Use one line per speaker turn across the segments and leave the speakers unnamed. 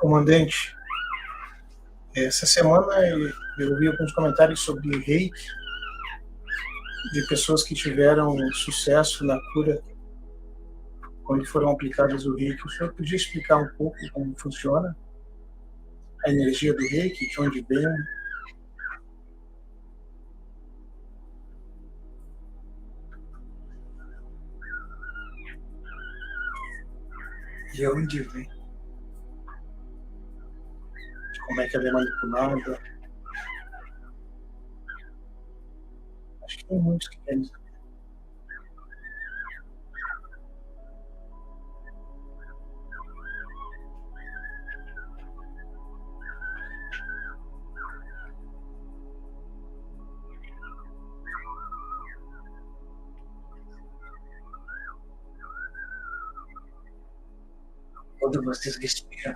Comandante, essa semana eu ouvi alguns comentários sobre reiki, de pessoas que tiveram sucesso na cura quando foram aplicadas o reiki. O senhor podia explicar um pouco como funciona a energia do reiki, de onde vem?
De onde vem?
Como é que ela é manipulada? Acho que tem muitos que querem saber.
Quando vocês respiram,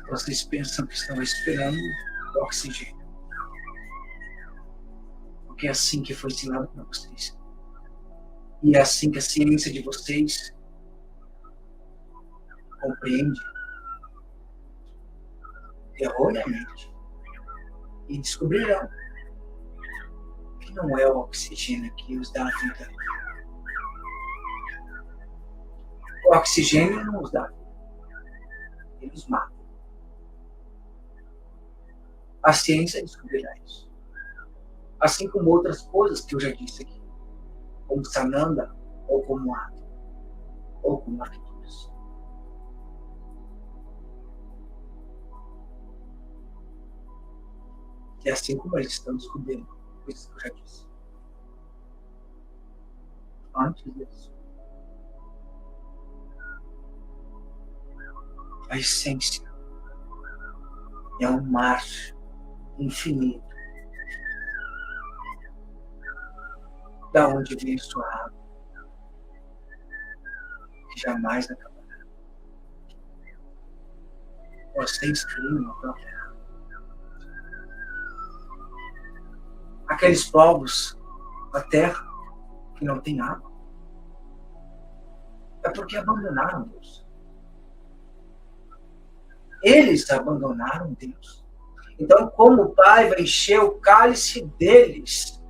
vocês pensam que estão respirando oxigênio. Porque é assim que foi ensinado para vocês. E é assim que a ciência de vocês compreende erroneamente. E descobrirão que não é o oxigênio que os dá a vida. O oxigênio não os dá vida. Ele os mata. A ciência descobrirá isso. Assim como outras coisas que eu já disse aqui. Como Sananda, ou como átomo, ou como arquitetos. E assim como eles estão descobrindo coisas que eu já disse. Antes disso. A essência é um mar infinito, da onde vem sua água, que jamais acabará. Vocês criam a própria água. Aqueles povos da terra que não tem água, é porque abandonaram Deus. Eles abandonaram Deus. Então, como o Pai vai encher o cálice deles?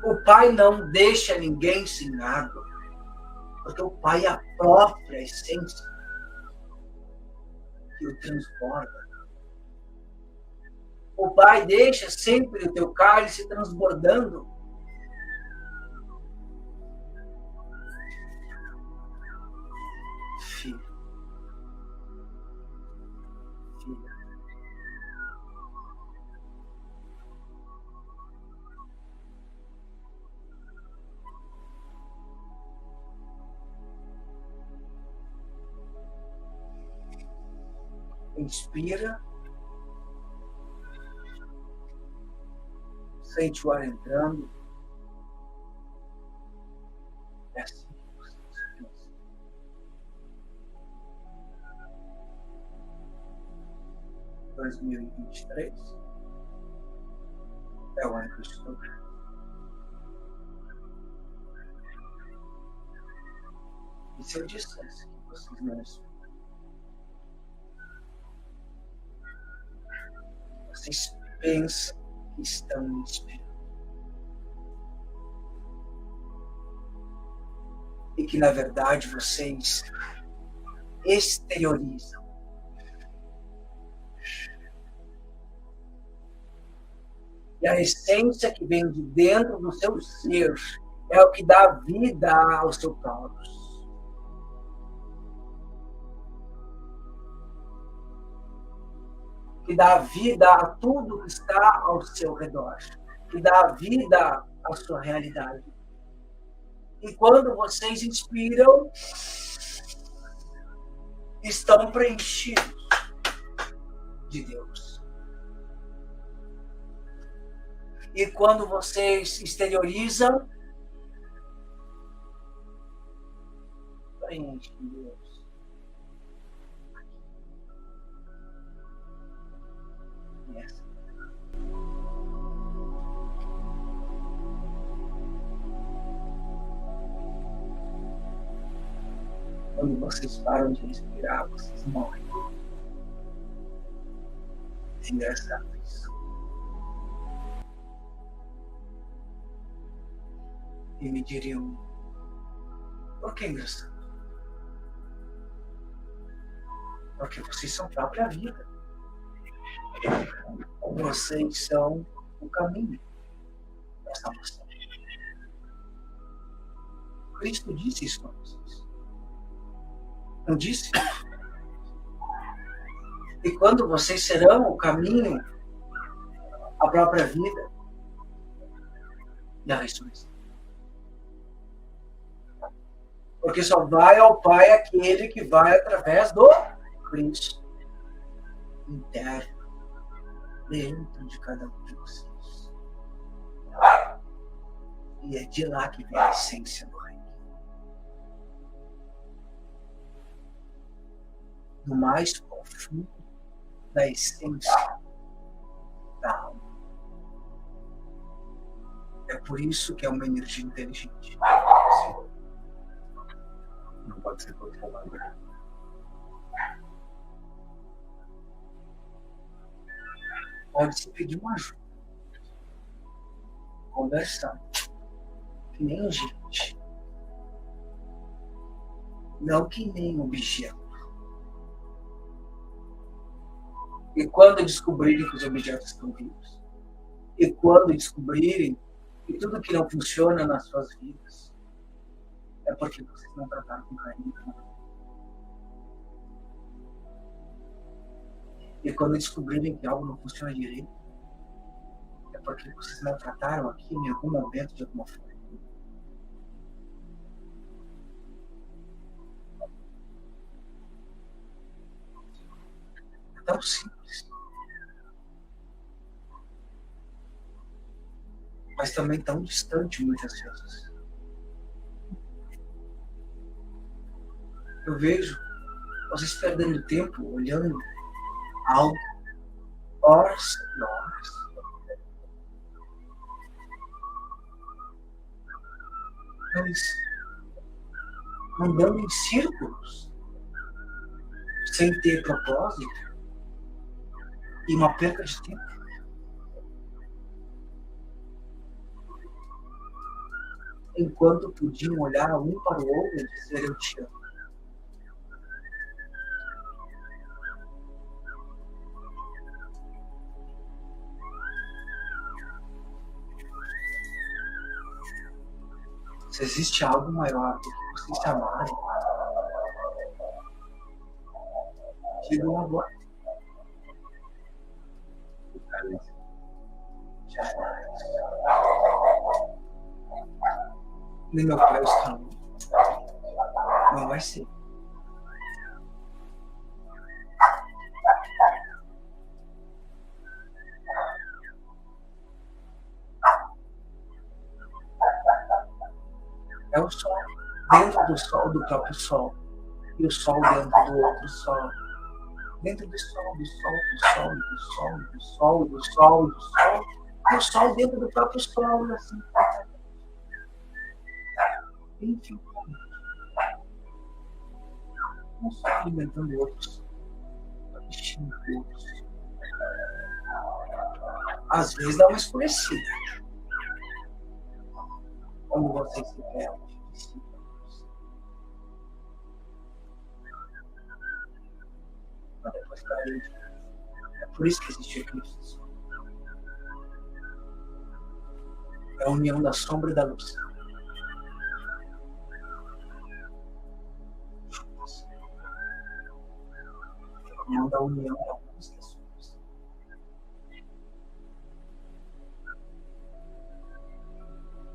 O Pai não deixa ninguém sem água, porque o Pai é a própria essência que o transborda. O Pai deixa sempre o teu cálice transbordando. Filho. Filha. Inspira. Sente o ar entrando. É assim que você pensa. 2023 é o ano que eu estou. E se eu dissesse que vocês não respiram? Vocês pensam que estão inspirando. E que, na verdade, vocês exteriorizam. E a essência que vem de dentro do seu ser é o que dá vida ao seu Taurus. Que dá vida a tudo que está ao seu redor. Que dá vida à sua realidade. E quando vocês inspiram, estão preenchidos de Deus. E quando vocês exteriorizam, preenchem Deus. Yes. Quando vocês param de respirar, vocês morrem. É engraçado isso. E me diriam, por que é engraçado? Porque vocês são a própria vida. Vocês são o caminho da salvação. Cristo disse isso para vocês. Não disse? E quando vocês serão o caminho, a própria vida e a ressurreição. Porque só vai ao Pai aquele que vai através do Cristo interno, dentro de cada um de vocês. E é de lá que vem a essência do reino. Do mais profundo da essência da alma. É por isso que é uma energia inteligente.
Não pode ser controlada.
Pode-se pedir uma ajuda. Conversando. Que nem gente. Não que nem objeto. E quando descobrirem que os objetos estão vivos, e quando descobrirem que tudo que não funciona nas suas vidas é porque vocês não trataram com carinho. E quando descobrirem que algo não funciona direito, é porque vocês não trataram aquilo em algum momento de alguma forma. É tão simples. Mas também tão distante muitas vezes. Eu vejo vocês perdendo tempo olhando algo horas e horas. Mas andando em círculos, sem ter propósito, e uma perca de tempo. Enquanto podiam olhar um para o outro e dizer eu te amo. Se existe algo maior do que vocês se amarem, digam agora. Jamais. Nem meu pai está longe. Não vai ser. É o sol, dentro do sol do próprio sol, e o sol dentro do outro sol, dentro do sol, do sol, do sol, do sol, do sol, do sol, do sol, e o sol dentro do próprio sol, e assim. Enfim, um sol alimentando outros, enchendo outros. Às vezes dá uma escurecida. Quando vocês se perdem. Mas depois caiu. É por isso que existe eclipse. É a união da sombra e da luz. A união da união da luz e da sombra.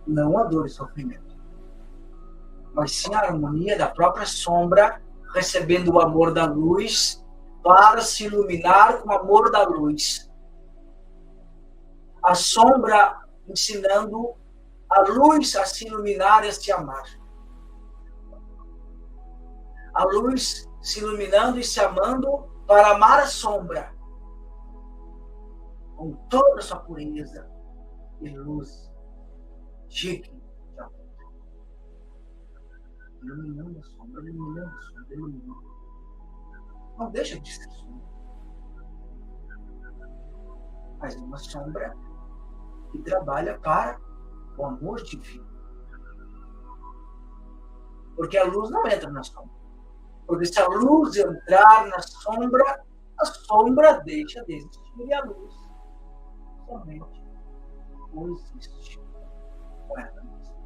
Não a dor e sofrimento, mas sim a harmonia da própria sombra, recebendo o amor da luz para se iluminar com o amor da luz. A sombra ensinando a luz a se iluminar e a se amar. A luz se iluminando e se amando para amar a sombra com toda a sua pureza e luz. Digno de amor. Iluminando a sombra, iluminando a sombra, iluminando. Não deixa de ser sombra. Mas é uma sombra que trabalha para o amor divino. Porque a luz não entra na sombra. Porque se a luz entrar na sombra, a sombra deixa de existir e a luz somente coexiste com ela mesma.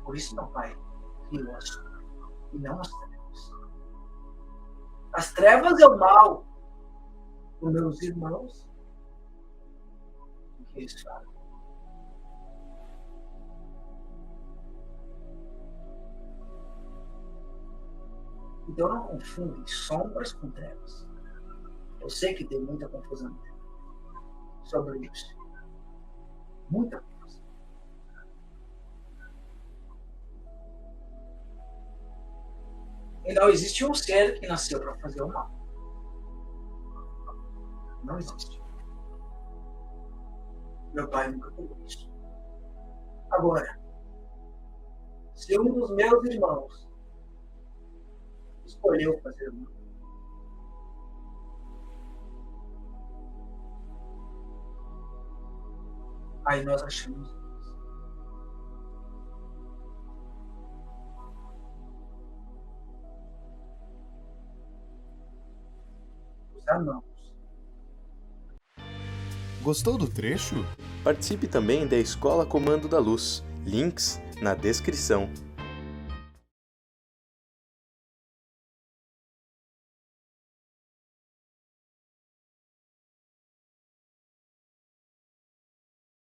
Por isso meu Pai criou a sombra e não as trevas. As trevas é o mal dos meus irmãos. O que eles fazem? Então não confunde sombras com trevas. Eu sei que tem muita confusão sobre isso. Muita confusão. E não existe um ser que nasceu para fazer o mal. Não existe. Meu pai nunca falou isso. Agora, se um dos meus irmãos escolheu fazer o mal, aí nós achamos isso. Os amamos.
Gostou do trecho?
Participe também da Escola Comando da Luz. Links na descrição.